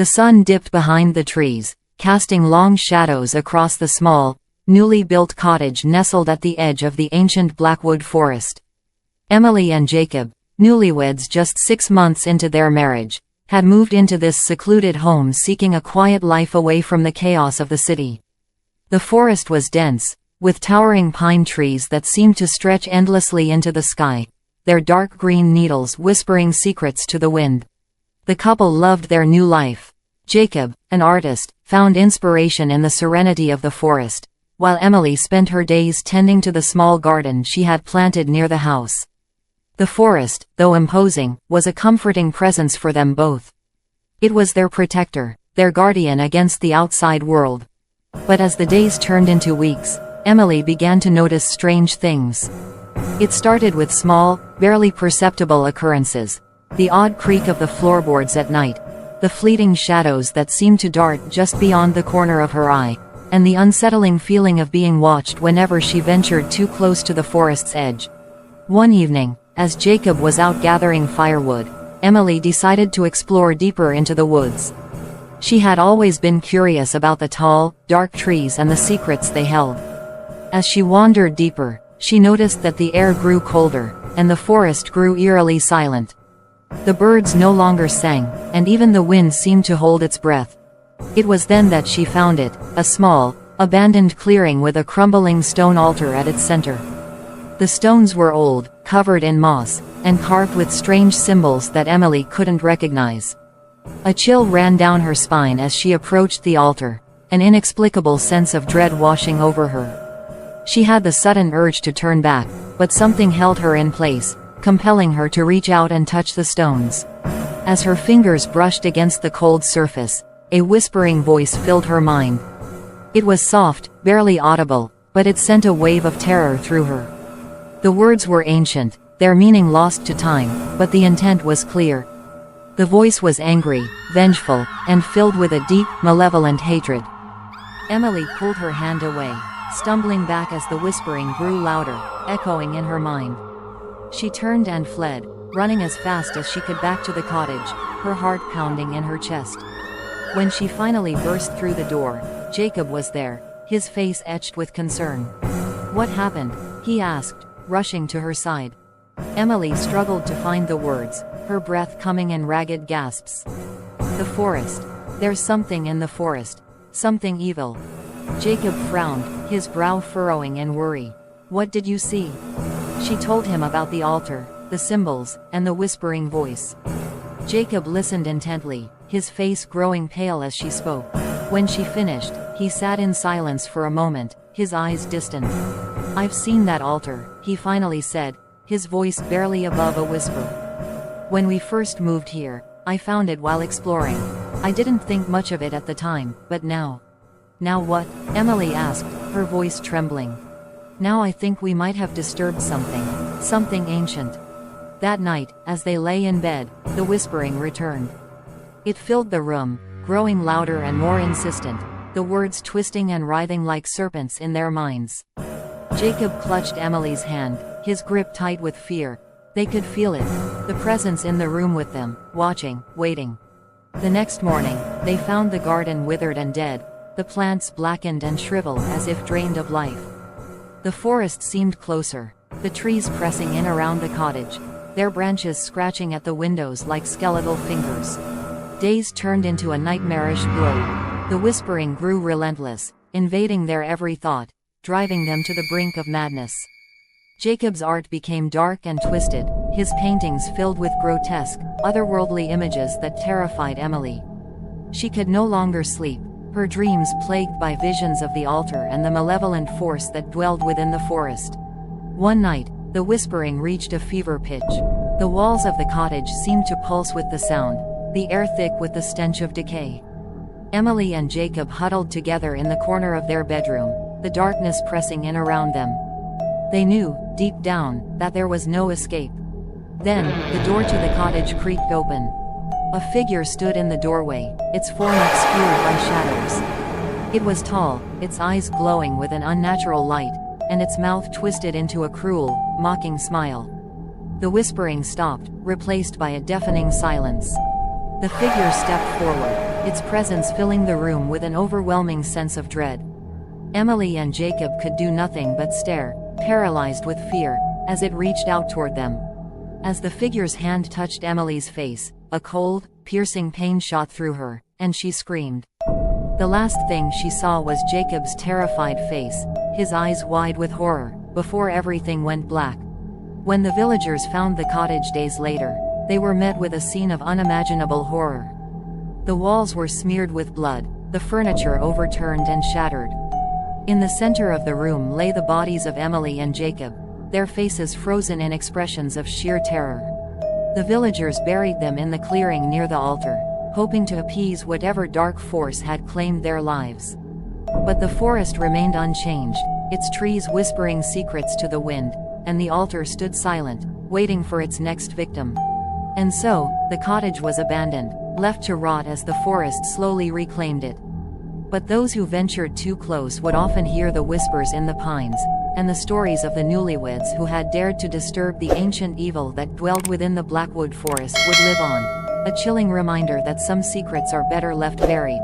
The sun dipped behind the trees, casting long shadows across the small, newly built cottage nestled at the edge of the ancient Blackwood Forest. Emily and Jacob, newlyweds just 6 months into their marriage, had moved into this secluded home seeking a quiet life away from the chaos of the city. The forest was dense, with towering pine trees that seemed to stretch endlessly into the sky, their dark green needles whispering secrets to the wind. The couple loved their new life. Jacob, an artist, found inspiration in the serenity of the forest, while Emily spent her days tending to the small garden she had planted near the house. The forest, though imposing, was a comforting presence for them both. It was their protector, their guardian against the outside world. But as the days turned into weeks, Emily began to notice strange things. It started with small, barely perceptible occurrences: the odd creak of the floorboards at night, the fleeting shadows that seemed to dart just beyond the corner of her eye, and the unsettling feeling of being watched whenever she ventured too close to the forest's edge. One evening, as Jacob was out gathering firewood, Emily decided to explore deeper into the woods. She had always been curious about the tall, dark trees and the secrets they held. As she wandered deeper, she noticed that the air grew colder, and the forest grew eerily silent. The birds no longer sang, and even the wind seemed to hold its breath. It was then that she found it, a small, abandoned clearing with a crumbling stone altar at its center. The stones were old, covered in moss, and carved with strange symbols that Emily couldn't recognize. A chill ran down her spine as she approached the altar, an inexplicable sense of dread washing over her. She had the sudden urge to turn back, but something held her in place, compelling her to reach out and touch the stones. As her fingers brushed against the cold surface, a whispering voice filled her mind. It was soft, barely audible, but it sent a wave of terror through her. The words were ancient, their meaning lost to time, but the intent was clear. The voice was angry, vengeful, and filled with a deep, malevolent hatred. Emily pulled her hand away, stumbling back as the whispering grew louder, echoing in her mind. She turned and fled, running as fast as she could back to the cottage, her heart pounding in her chest. When she finally burst through the door, Jacob was there, his face etched with concern. "What happened?" he asked, rushing to her side. Emily struggled to find the words, her breath coming in ragged gasps. "The forest. There's something in the forest. Something evil." Jacob frowned, his brow furrowing in worry. "What did you see?" She told him about the altar, the symbols, and the whispering voice. Jacob listened intently, his face growing pale as she spoke. When she finished, he sat in silence for a moment, his eyes distant. "I've seen that altar," he finally said, his voice barely above a whisper. "When we first moved here, I found it while exploring. I didn't think much of it at the time, but now." "Now what?" Emily asked, her voice trembling. "Now I think we might have disturbed something ancient." That night, as they lay in bed, the whispering returned. It filled the room, growing louder and more insistent, the words twisting and writhing like serpents in their minds. Jacob clutched Emily's hand, his grip tight with fear. They could feel it, the presence in the room with them, watching, waiting. The next morning, they found the garden withered and dead, the plants blackened and shriveled as if drained of life. The forest seemed closer, the trees pressing in around the cottage, their branches scratching at the windows like skeletal fingers. Days turned into a nightmarish glow. The whispering grew relentless, invading their every thought, driving them to the brink of madness. Jacob's art became dark and twisted, his paintings filled with grotesque, otherworldly images that terrified Emily. She could no longer sleep, her dreams plagued by visions of the altar and the malevolent force that dwelled within the forest. One night, the whispering reached a fever pitch. The walls of the cottage seemed to pulse with the sound, the air thick with the stench of decay. Emily and Jacob huddled together in the corner of their bedroom, the darkness pressing in around them. They knew, deep down, that there was no escape. Then, the door to the cottage creaked open. A figure stood in the doorway, its form obscured by shadows. It was tall, its eyes glowing with an unnatural light, and its mouth twisted into a cruel, mocking smile. The whispering stopped, replaced by a deafening silence. The figure stepped forward, its presence filling the room with an overwhelming sense of dread. Emily and Jacob could do nothing but stare, paralyzed with fear, as it reached out toward them. As the figure's hand touched Emily's face, a cold, piercing pain shot through her, and she screamed. The last thing she saw was Jacob's terrified face, his eyes wide with horror, before everything went black. When the villagers found the cottage days later, they were met with a scene of unimaginable horror. The walls were smeared with blood, the furniture overturned and shattered. In the center of the room lay the bodies of Emily and Jacob, their faces frozen in expressions of sheer terror. The villagers buried them in the clearing near the altar, hoping to appease whatever dark force had claimed their lives. But the forest remained unchanged, its trees whispering secrets to the wind, and the altar stood silent, waiting for its next victim. And so, the cottage was abandoned, left to rot as the forest slowly reclaimed it. But those who ventured too close would often hear the whispers in the pines, and the stories of the newlyweds who had dared to disturb the ancient evil that dwelled within the Blackwood Forest would live on, a chilling reminder that some secrets are better left buried.